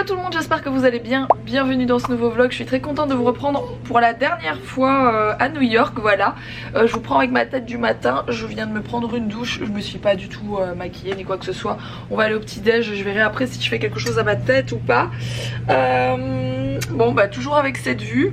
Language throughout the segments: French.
Hello tout le monde, j'espère que vous allez bien, bienvenue dans ce nouveau vlog. Je suis très contente de vous reprendre pour la dernière fois à New York, voilà. Je vous prends avec ma tête du matin, je viens de me prendre une douche, je me suis pas du tout maquillée ni quoi que ce soit. On va aller au petit déj, je verrai après si je fais quelque chose à ma tête ou pas. Bon bah toujours avec cette vue.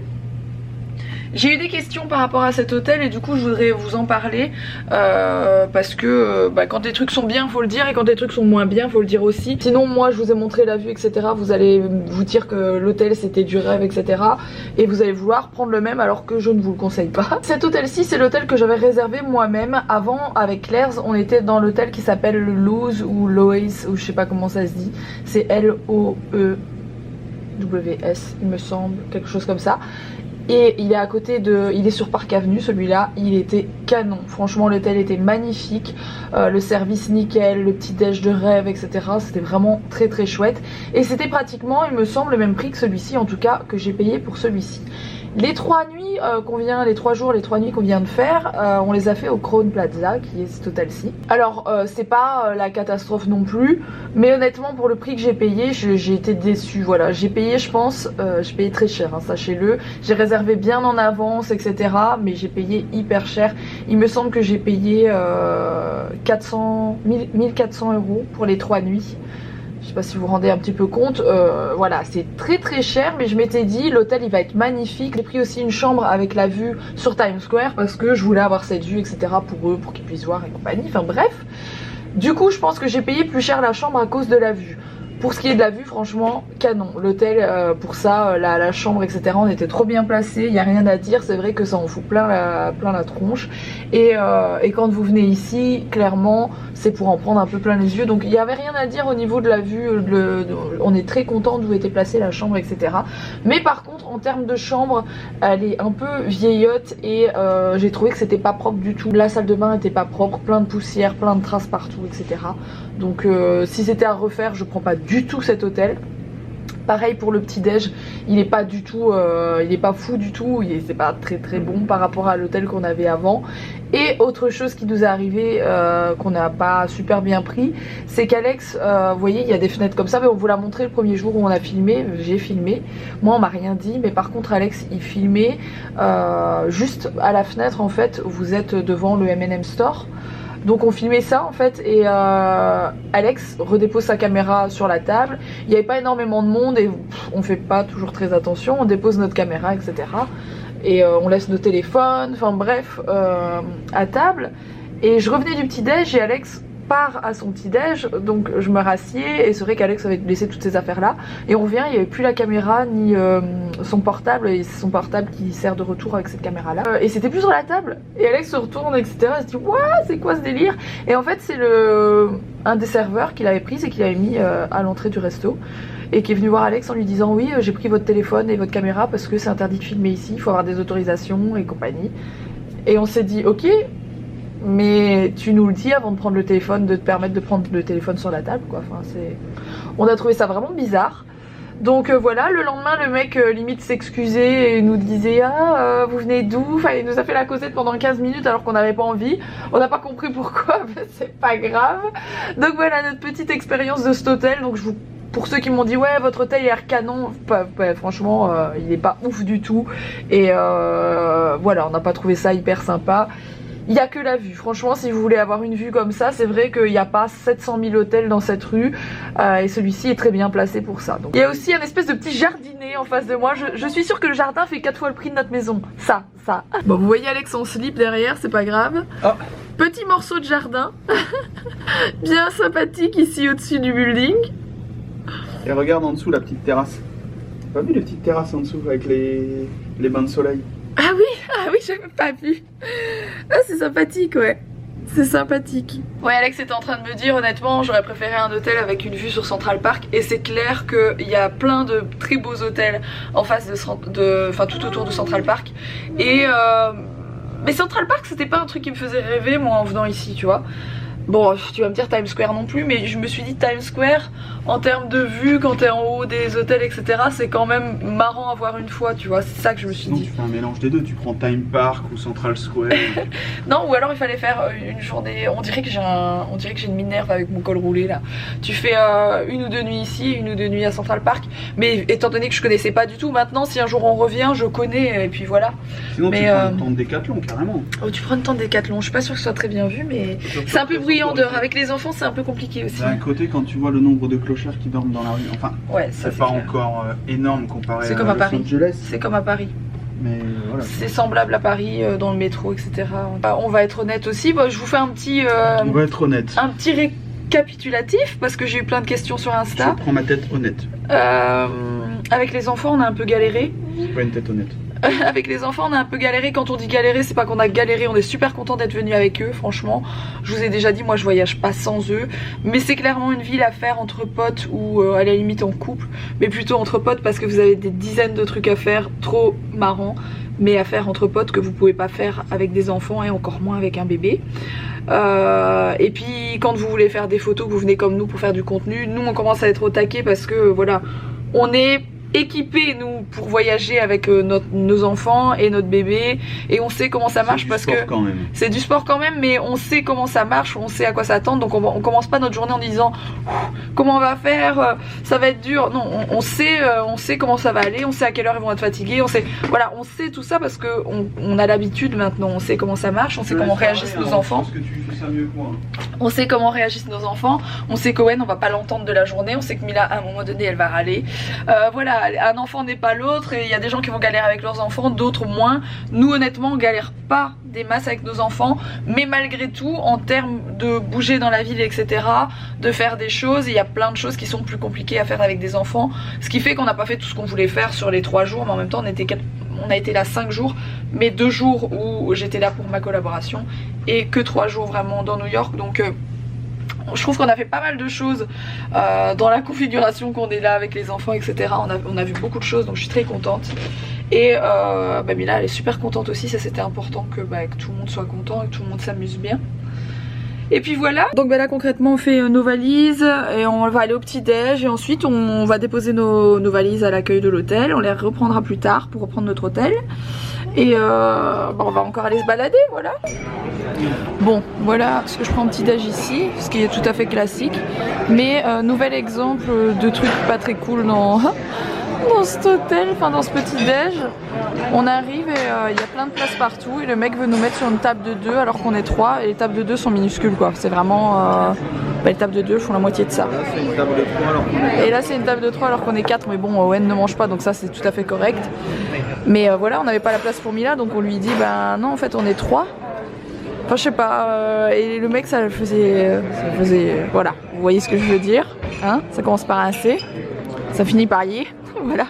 J'ai eu des questions par rapport à cet hôtel et du coup je voudrais vous en parler parce que quand des trucs sont bien faut le dire et quand des trucs sont moins bien faut le dire aussi. Sinon moi je vous ai montré la vue etc, vous allez vous dire que l'hôtel c'était du rêve etc et vous allez vouloir prendre le même alors que je ne vous le conseille pas. Cet hôtel-ci c'est l'hôtel que j'avais réservé moi-même. Avant avec Claire's on était dans l'hôtel qui s'appelle le Loews ou Loews ou je sais pas comment ça se dit. C'est L-O-E-W-S il me semble, quelque chose comme ça. Et il est à côté de... il est sur Park Avenue celui-là, il était canon. Franchement l'hôtel était magnifique, le service nickel, le petit déj de rêve etc. C'était vraiment très très chouette. Et c'était pratiquement il me semble le même prix que celui-ci, en tout cas que j'ai payé pour celui-ci. Les 3 nuits les 3 jours, les 3 nuits qu'on vient de faire, on les a fait au Crown Plaza qui est cet hôtel-ci. Alors c'est pas la catastrophe non plus, mais honnêtement pour le prix que j'ai payé, j'ai été déçue. Voilà, j'ai payé je pense, j'ai payé très cher, hein, sachez-le. J'ai réservé bien en avance etc. Mais j'ai payé hyper cher. Il me semble que j'ai payé 1400 € pour les 3 nuits. Je sais pas si vous vous rendez un petit peu compte, voilà c'est très très cher mais je m'étais dit l'hôtel il va être magnifique. J'ai pris aussi une chambre avec la vue sur Times Square parce que je voulais avoir cette vue etc pour eux, pour qu'ils puissent voir et compagnie, enfin bref. Du coup je pense que j'ai payé plus cher la chambre à cause de la vue. Pour ce qui est de la vue, franchement, canon. L'hôtel, pour ça, la chambre, etc., on était trop bien placés. Il n'y a rien à dire. C'est vrai que ça en fout plein la tronche. Et quand vous venez ici, clairement, c'est pour en prendre un peu plein les yeux. Donc, il n'y avait rien à dire au niveau de la vue. On est très content d'où était placée la chambre, etc. Mais par contre, en termes de chambre, elle est un peu vieillotte. Et j'ai trouvé que c'était pas propre du tout. La salle de bain n'était pas propre. Plein de poussière, plein de traces partout, etc. Donc, si c'était à refaire, je prends pas du tout cet hôtel. Pareil pour le petit déj, il est pas du tout, il est pas fou du tout, c'est pas très très bon par rapport à l'hôtel qu'on avait avant. Et autre chose qui nous est arrivé qu'on n'a pas super bien pris, c'est qu'Alex, vous voyez il y a des fenêtres comme ça, mais on vous l'a montré le premier jour où on a filmé, j'ai filmé, moi on m'a rien dit, mais par contre Alex il filmait juste à la fenêtre en fait, vous êtes devant le M&M Store. Donc on filmait ça en fait et Alex redépose sa caméra sur la table. Il n'y avait pas énormément de monde et on fait pas toujours très attention. On dépose notre caméra etc. Et on laisse nos téléphones, enfin bref, à table. Et je revenais du petit déj et Alex part à son petit déj, donc je me rassieds et c'est vrai qu'Alex avait laissé toutes ces affaires là et on revient, il n'y avait plus la caméra ni son portable et c'est son portable qui sert de retour avec cette caméra là et c'était plus sur la table et Alex se retourne etc, il se dit ouah c'est quoi ce délire, et en fait c'est un des serveurs qu'il avait pris et qu'il avait mis à l'entrée du resto et qui est venu voir Alex en lui disant oui j'ai pris votre téléphone et votre caméra parce que c'est interdit de filmer ici, il faut avoir des autorisations et compagnie. Et on s'est dit ok, mais tu nous le dis avant de prendre le téléphone, de te permettre de prendre le téléphone sur la table quoi. Enfin, on a trouvé ça vraiment bizarre. Donc voilà, le lendemain le mec limite s'excusait et nous disait ah vous venez d'où, enfin il nous a fait la causette pendant 15 minutes alors qu'on n'avait pas envie. On n'a pas compris pourquoi, mais c'est pas grave. Donc voilà notre petite expérience de cet hôtel. Donc pour ceux qui m'ont dit ouais votre hôtel il a l'air canon, franchement il est pas ouf du tout. Et voilà, on n'a pas trouvé ça hyper sympa. Il n'y a que la vue, franchement si vous voulez avoir une vue comme ça, c'est vrai qu'il n'y a pas 700 000 hôtels dans cette rue et celui-ci est très bien placé pour ça. Donc, il y a aussi un espèce de petit jardinet en face de moi, je suis sûre que le jardin fait 4 fois le prix de notre maison, ça. Bon vous voyez Alex en slip derrière, c'est pas grave. Oh. Petit morceau de jardin, bien sympathique ici au-dessus du building. Et regarde en dessous la petite terrasse. T'as pas vu les petites terrasses en dessous avec les bains de soleil? Ah oui, j'avais pas vu. Ah c'est sympathique ouais. C'est sympathique. Ouais Alex était en train de me dire honnêtement j'aurais préféré un hôtel avec une vue sur Central Park. Et c'est clair qu'il y a plein de très beaux hôtels en face enfin tout autour de Central Park. Et mais Central Park c'était pas un truc qui me faisait rêver moi en venant ici tu vois. Bon, tu vas me dire Times Square non plus, mais je me suis dit Times Square, en termes de vue, quand t'es en haut des hôtels, etc., c'est quand même marrant à voir une fois, tu vois, c'est ça que je me suis dit. Tu fais un mélange des deux, tu prends Time Park ou Central Square. Non, ou alors il fallait faire une journée, on dirait que j'ai une minerve avec mon col roulé là. Tu fais une ou deux nuits ici, une ou deux nuits à Central Park, mais étant donné que je connaissais pas du tout, maintenant si un jour on revient, je connais, et puis voilà. Sinon mais, tu prends une tente Décathlon carrément. Oh, tu prends une tente Décathlon, je suis pas sûre que ce soit très bien vu, mais c'est un peu bruyant dehors. Avec les enfants, c'est un peu compliqué aussi. D'un côté, quand tu vois le nombre de clochards qui dorment dans la rue, enfin, ouais, c'est pas clair. Encore énorme comparé à Los Angeles. C'est comme à Paris. Mais voilà. C'est semblable à Paris dans le métro, etc. On va être honnête aussi. Bon, je vous fais un petit. On va être honnête. Un petit récapitulatif parce que j'ai eu plein de questions sur Insta. Je prends ma tête honnête. Avec les enfants, on a un peu galéré. C'est pas une tête honnête. Avec les enfants on a un peu galéré. Quand on dit galérer, c'est pas qu'on a galéré, on est super content d'être venu avec eux. Franchement, je vous ai déjà dit, moi je voyage pas sans eux, mais c'est clairement une ville à faire entre potes ou à la limite en couple, mais plutôt entre potes parce que vous avez des dizaines de trucs à faire trop marrants, mais à faire entre potes que vous pouvez pas faire avec des enfants et encore moins avec un bébé. Et puis quand vous voulez faire des photos, que vous venez comme nous pour faire du contenu, nous on commence à être au taquet parce que voilà, on est équipés nous pour voyager avec nos enfants et notre bébé, et on sait comment ça marche parce que c'est du sport quand même, mais on sait comment ça marche, on sait à quoi s'attendre, donc on commence pas notre journée en disant comment on va faire, ça va être dur. Non, on sait comment ça va aller, on sait à quelle heure ils vont être fatigués, on sait, voilà, on sait tout ça parce que on a l'habitude maintenant, on sait comment ça marche, on sait comment réagissent nos enfants. Je pense que tu fais ça mieux que moi. On sait comment réagissent nos enfants, on sait qu'Owen on va pas l'entendre de la journée, on sait que Mila à un moment donné elle va râler, voilà. Un enfant n'est pas l'autre, et il y a des gens qui vont galérer avec leurs enfants, d'autres moins. Nous honnêtement on galère pas des masses avec nos enfants, mais malgré tout en termes de bouger dans la ville, etc., de faire des choses, il y a plein de choses qui sont plus compliquées à faire avec des enfants, ce qui fait qu'on n'a pas fait tout ce qu'on voulait faire sur les 3 jours, mais en même temps on a été là 5 jours, mais 2 jours où j'étais là pour ma collaboration et que 3 jours vraiment dans New York, donc je trouve qu'on a fait pas mal de choses dans la configuration qu'on est là avec les enfants, etc. On a vu beaucoup de choses, donc je suis très contente. Et Mila elle est super contente aussi, ça c'était important que tout le monde soit content et que tout le monde s'amuse bien. Et puis voilà, donc là concrètement on fait nos valises et on va aller au petit déj, et ensuite on va déposer nos valises à l'accueil de l'hôtel, on les reprendra plus tard pour reprendre notre hôtel. Et on va encore aller se balader, voilà. Bon, voilà ce que je prends un petit déj ici, ce qui est tout à fait classique. Mais nouvel exemple de trucs pas très cool dans cet hôtel, enfin dans ce petit déj. On arrive et il y a plein de places partout, et le mec veut nous mettre sur une table de 2 alors qu'on est 3, et les tables de 2 sont minuscules quoi. C'est vraiment... les tables de 2 font la moitié de ça. Et là c'est une table de 3 alors qu'on est 4, mais bon Owen ne mange pas, donc ça c'est tout à fait correct. Mais voilà, on n'avait pas la place pour Mila, donc on lui dit non en fait on est 3. Enfin je sais pas, et le mec ça faisait voilà, vous voyez ce que je veux dire, hein, ça commence par un C, ça finit par Y, voilà.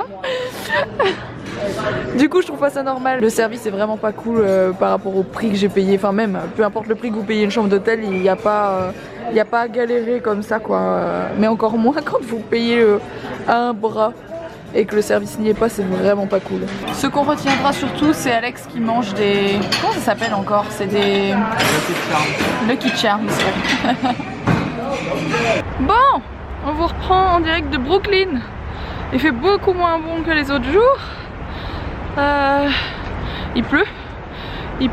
Du coup je trouve pas ça normal, le service est vraiment pas cool par rapport au prix que j'ai payé, enfin même peu importe le prix que vous payez une chambre d'hôtel, il n'y a pas à galérer comme ça quoi, mais encore moins quand vous payez un bras et que le service n'y est pas, c'est vraiment pas cool. Ce qu'on retiendra surtout, c'est Alex qui mange des... Comment ça s'appelle encore? C'est des... Lucky Charms. Bon, on vous reprend en direct de Brooklyn. Il fait beaucoup moins bon que les autres jours. Il pleut. Il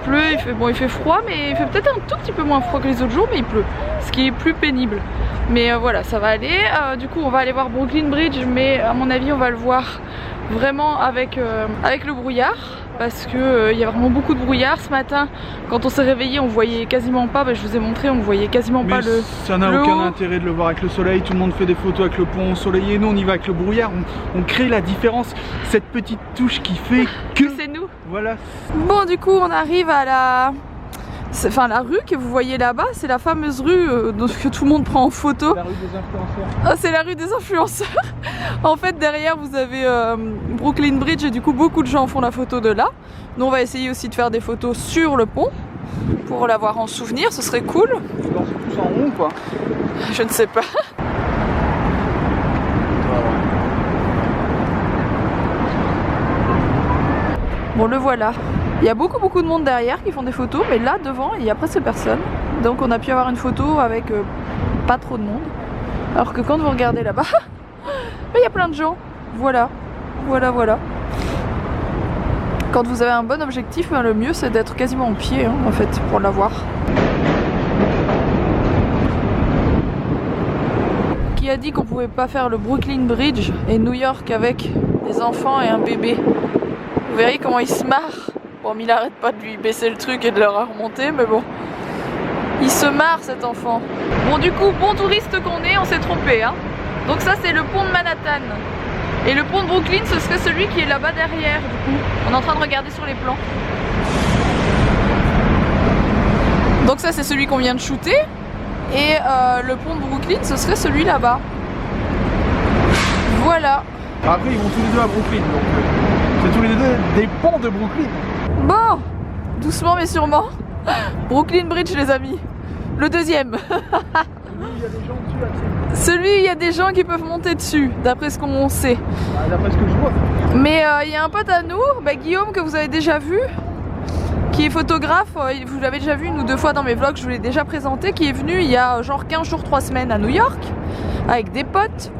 fait froid, mais il fait peut-être un tout petit peu moins froid que les autres jours, mais il pleut. Ce qui est plus pénible. Mais voilà, ça va aller. Du coup, on va aller voir Brooklyn Bridge, mais à mon avis, on va le voir vraiment avec le brouillard. Parce que il y a vraiment beaucoup de brouillard ce matin. Quand on s'est réveillé, on voyait quasiment pas, je vous ai montré, on voyait quasiment pas le... Ça n'a aucun intérêt de le voir avec le soleil, tout le monde fait des photos avec le pont ensoleillé, nous on y va avec le brouillard, on crée la différence, cette petite touche qui fait que... c'est nous. Voilà. Bon du coup on arrive à la rue que vous voyez là-bas, c'est la fameuse rue que tout le monde prend en photo. La rue des influenceurs. Ah, c'est la rue des influenceurs. En fait derrière vous avez Brooklyn Bridge, et du coup beaucoup de gens font la photo de là. Nous on va essayer aussi de faire des photos sur le pont pour l'avoir en souvenir, ce serait cool. Tu danses tous en rond ou quoi? Je ne sais pas. Bon le voilà. Il y a beaucoup de monde derrière qui font des photos, mais là devant il y a presque personne. Donc on a pu avoir une photo avec pas trop de monde. Alors que quand vous regardez là-bas, il y a plein de gens. Voilà. Quand vous avez un bon objectif, le mieux c'est d'être quasiment en pied en fait pour l'avoir. Qui a dit qu'on pouvait pas faire le Brooklyn Bridge et New York avec des enfants et un bébé? Vous verrez comment il se marre. Bon, mais il arrête pas de lui baisser le truc et de le remonter, mais bon. Il se marre cet enfant. Bon, du coup, bon touriste qu'on est, on s'est trompé, hein. Donc ça c'est le pont de Manhattan. Et le pont de Brooklyn, ce serait celui qui est là-bas derrière, du coup. On est en train de regarder sur les plans. Donc ça c'est celui qu'on vient de shooter. Et le pont de Brooklyn, ce serait celui là-bas. Voilà. Après ils vont tous les deux à Brooklyn, donc c'est tous les deux des ponts de Brooklyn. Bon, doucement mais sûrement. Brooklyn Bridge les amis. Le deuxième. Celui, il y a des gens qui peuvent monter dessus, d'après ce qu'on sait. D'après ce que je vois. Mais il y a un pote à nous, Guillaume, que vous avez déjà vu, qui est photographe, vous l'avez déjà vu une ou deux fois dans mes vlogs, je vous l'ai déjà présenté, qui est venu il y a genre 15 jours, 3 semaines à New York, avec des potes.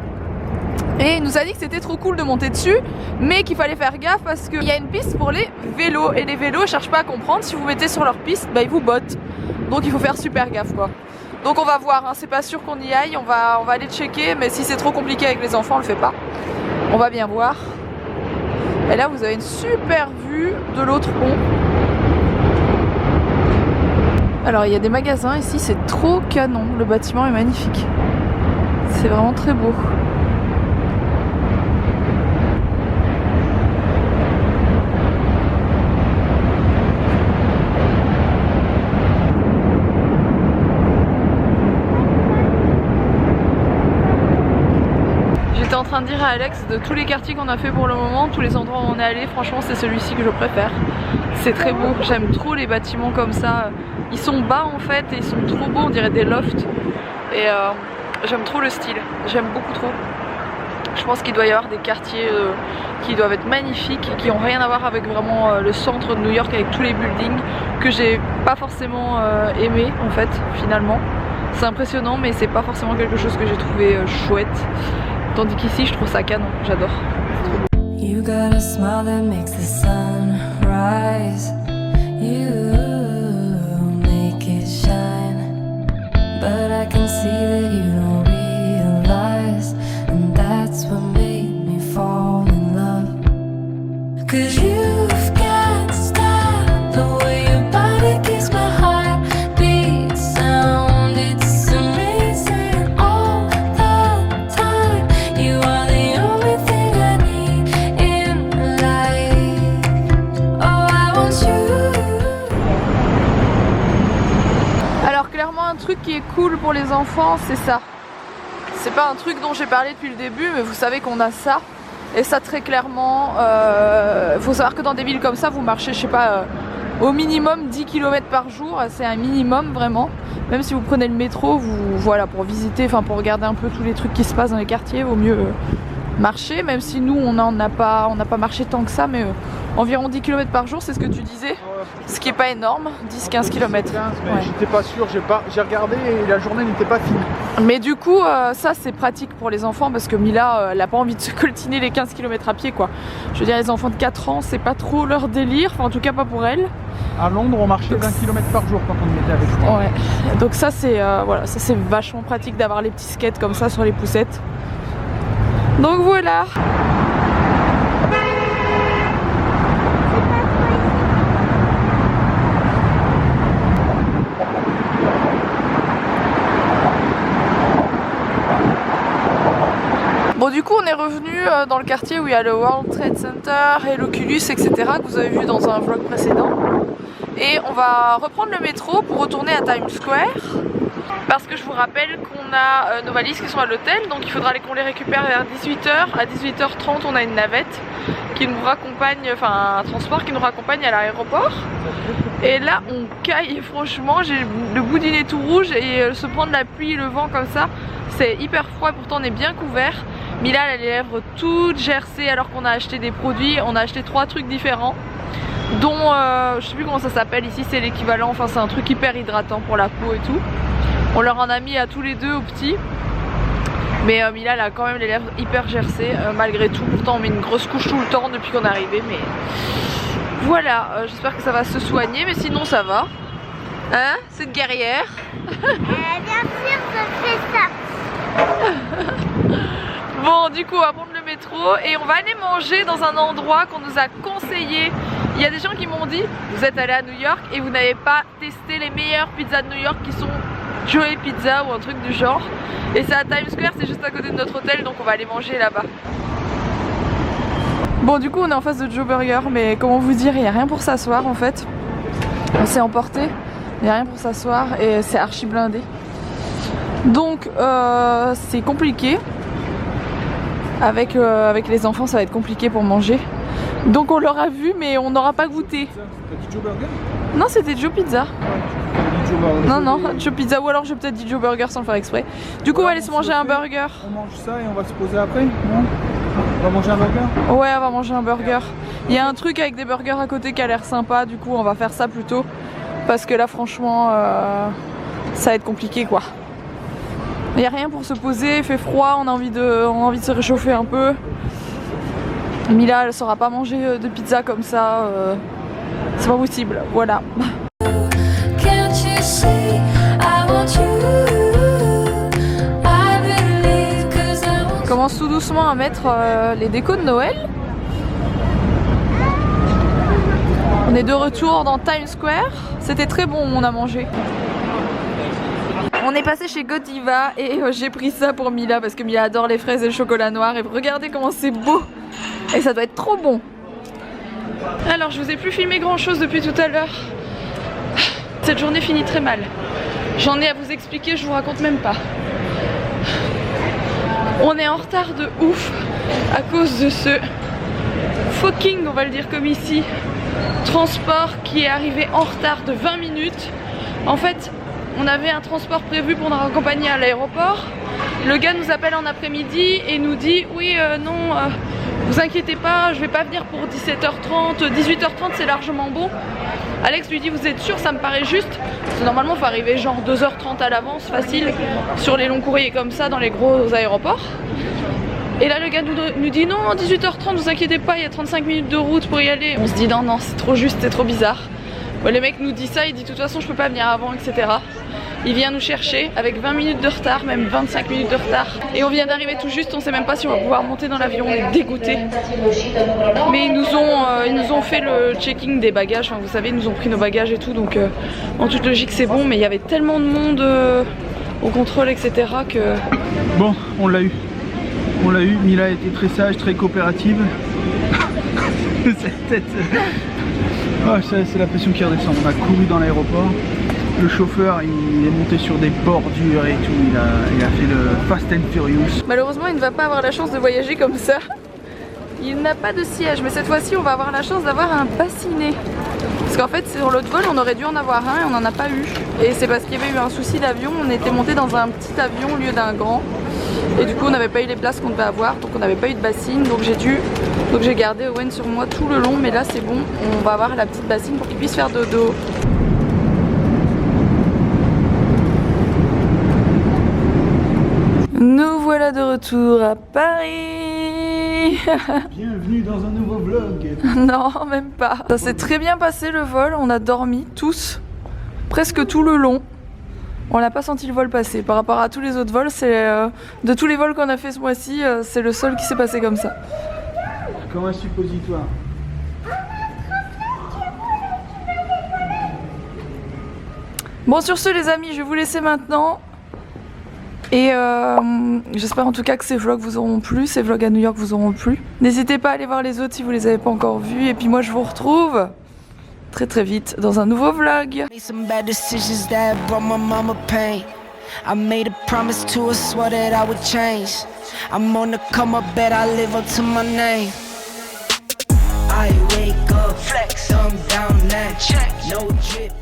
Et il nous a dit que c'était trop cool de monter dessus, mais qu'il fallait faire gaffe parce qu'il y a une piste pour les vélos. Et les vélos, ils cherchent pas à comprendre, si vous mettez sur leur piste, ils vous bottent. Donc il faut faire super gaffe quoi. Donc on va voir, hein. C'est pas sûr qu'on y aille, on va aller checker, mais si c'est trop compliqué avec les enfants, on le fait pas. On va bien voir. Et là vous avez une super vue de l'autre pont. Alors il y a des magasins ici, c'est trop canon, le bâtiment est magnifique. C'est vraiment très beau. En train de dire à Alex, de tous les quartiers qu'on a fait pour le moment, tous les endroits où on est allé, franchement c'est celui-ci que je préfère. C'est très beau, j'aime trop les bâtiments comme ça. Ils sont bas en fait et ils sont trop beaux, on dirait des lofts. Et j'aime trop le style, j'aime beaucoup trop. Je pense qu'il doit y avoir des quartiers qui doivent être magnifiques et qui n'ont rien à voir avec vraiment le centre de New York avec tous les buildings que j'ai pas forcément aimé en fait finalement. C'est impressionnant mais c'est pas forcément quelque chose que j'ai trouvé chouette. Tandis qu'ici, je trouve ça canon, j'adore. You got a smile that makes the sun rise. You make it shine. But I can see that you don't realize. And that's what made me fall in love. 'Cause you've got style, the way your body keeps my heart beat sound. It's amazing all the time. You are the only thing I need in life. Oh, I want you. Alors clairement un truc qui est cool pour les enfants, c'est ça. C'est pas un truc dont j'ai parlé depuis le début, mais vous savez qu'on a ça. Et ça très clairement, faut savoir que dans des villes comme ça, vous marchez, je sais pas, au minimum 10 km par jour, c'est un minimum vraiment. Même si vous prenez le métro, voilà, pour visiter, enfin pour regarder un peu tous les trucs qui se passent dans les quartiers, vaut mieux marcher. Même si nous, on n'a pas marché tant que ça, mais environ 10 km par jour, c'est ce que tu disais. Ce qui est pas énorme, 10-15 km. Ouais. J'étais pas sûr, j'ai regardé et la journée n'était pas finie. Mais du coup, ça c'est pratique pour les enfants parce que Mila, elle a pas envie de se coltiner les 15 km à pied quoi. Je veux dire, les enfants de 4 ans, c'est pas trop leur délire, enfin en tout cas pas pour elle. À Londres, on marchait 20 km par jour quand on était avec moi. Ouais. Donc ça c'est voilà, ça c'est vachement pratique d'avoir les petits skates comme ça sur les poussettes. Donc voilà. Bon du coup on est revenu dans le quartier où il y a le World Trade Center et l'Oculus etc. que vous avez vu dans un vlog précédent. Et on va reprendre le métro pour retourner à Times Square. Parce que je vous rappelle qu'on a nos valises qui sont à l'hôtel, donc il faudra qu'on les récupère vers 18h. À 18h30 on a une navette qui nous raccompagne, enfin un transport qui nous raccompagne à l'aéroport. Et là on caille, franchement j'ai le bout du nez tout rouge et se prendre la pluie et le vent comme ça, c'est hyper froid et pourtant on est bien couvert. Mila elle a les lèvres toutes gercées alors qu'on a acheté des produits, on a acheté 3 trucs différents. dont je sais plus comment ça s'appelle ici, c'est l'équivalent, enfin c'est un truc hyper hydratant pour la peau et tout. On leur en a mis à tous les deux aux petits. Mais Mila elle a quand même les lèvres hyper gercées malgré tout. Pourtant on met une grosse couche tout le temps depuis qu'on est arrivé. Mais voilà, j'espère que ça va se soigner. Mais sinon ça va. Hein, cette guerrière. Bien sûr je fais ça. Bon du coup on va prendre le métro et on va aller manger dans un endroit qu'on nous a conseillé. Il y a des gens qui m'ont dit vous êtes allés à New York et vous n'avez pas testé les meilleures pizzas de New York qui sont Joey Pizza ou un truc du genre. Et c'est à Times Square, c'est juste à côté de notre hôtel, donc on va aller manger là-bas. Bon du coup on est en face de Joe Burger, mais comment vous dire, il n'y a rien pour s'asseoir en fait. On s'est emporté, il n'y a rien pour s'asseoir et c'est archi blindé. Donc c'est compliqué. Avec les enfants ça va être compliqué pour manger. Donc on l'aura vu mais on n'aura pas goûté. T'as dit Joe Burger? Non c'était Joe Pizza. Joe Burger. Non, Joe Pizza ou alors j'ai peut-être dit Joe Burger sans le faire exprès. Du coup on va aller se manger un burger. On mange ça et on va se poser après, non? On va manger un burger? Ouais on va manger un burger. Il y a un truc avec des burgers à côté qui a l'air sympa, du coup on va faire ça plutôt. Parce que là franchement ça va être compliqué quoi. Il n'y a rien pour se poser, il fait froid, on a envie de se réchauffer un peu. Mila elle saura pas manger de pizza comme ça, c'est pas possible, voilà. On commence tout doucement à mettre les décos de Noël. On est de retour dans Times Square, c'était très bon, on a mangé. On est passé chez Godiva et j'ai pris ça pour Mila parce que Mila adore les fraises et le chocolat noir et regardez comment c'est beau et ça doit être trop bon. Alors je vous ai plus filmé grand chose depuis tout à l'heure. Cette journée finit très mal. J'en ai à vous expliquer, je vous raconte même pas. On est en retard de ouf à cause de ce fucking, on va le dire comme ici, transport qui est arrivé en retard de 20 minutes. En fait on avait un transport prévu pour nous raccompagner à l'aéroport. Le gars nous appelle en après-midi et nous dit oui non vous inquiétez pas, je vais pas venir pour 17h30, 18h30 c'est largement bon. Alex lui dit vous êtes sûr, ça me paraît juste. Parce que normalement il faut arriver genre 2h30 à l'avance facile sur les longs courriers comme ça dans les gros aéroports. Et là le gars nous dit non 18h30 vous inquiétez pas, il y a 35 minutes de route pour y aller. On se dit non c'est trop juste, c'est trop bizarre. Bon, le mec nous dit ça, il dit de toute façon je peux pas venir avant etc. Il vient nous chercher avec 20 minutes de retard, même 25 minutes de retard. Et on vient d'arriver tout juste, on sait même pas si on va pouvoir monter dans l'avion, on est dégoûtés. Mais ils nous ont fait le checking des bagages, enfin vous savez, ils nous ont pris nos bagages et tout, donc en toute logique c'est bon, mais il y avait tellement de monde au contrôle etc. que... Bon, on l'a eu. On l'a eu, Mila a été très sage, très coopérative. Cette tête... Oh, c'est la pression qui redescend. On a couru dans l'aéroport. Le chauffeur il est monté sur des bordures et tout, il a fait le Fast and Furious. Malheureusement il ne va pas avoir la chance de voyager comme ça. Il n'a pas de siège, mais cette fois-ci on va avoir la chance d'avoir un bassinet. Parce qu'en fait sur l'autre vol on aurait dû en avoir un et on n'en a pas eu. Et c'est parce qu'il y avait eu un souci d'avion, on était monté dans un petit avion au lieu d'un grand. Et du coup on n'avait pas eu les places qu'on devait avoir, donc on n'avait pas eu de bassine, donc j'ai gardé Owen sur moi tout le long, mais là c'est bon, on va avoir la petite bassine pour qu'il puisse faire dodo. Nous voilà de retour à Paris. Bienvenue dans un nouveau vlog. Non, même pas. Ça s'est très bien passé le vol, on a dormi tous, presque tout le long. On n'a pas senti le vol passer. Par rapport à tous les autres vols, c'est de tous les vols qu'on a fait ce mois-ci, c'est le seul qui s'est passé comme ça. Comme un suppositoire. Bon sur ce les amis, je vais vous laisser maintenant. Et j'espère en tout cas que ces vlogs vous auront plu, ces vlogs à New York vous auront plu. N'hésitez pas à aller voir les autres si vous les avez pas encore vus. Et puis moi je vous retrouve très très vite dans un nouveau vlog. I made a promise to her, swore that I would change. I'm on the come up, bet I live up to my name. I wake up, flex, thumb down, now check, no drip.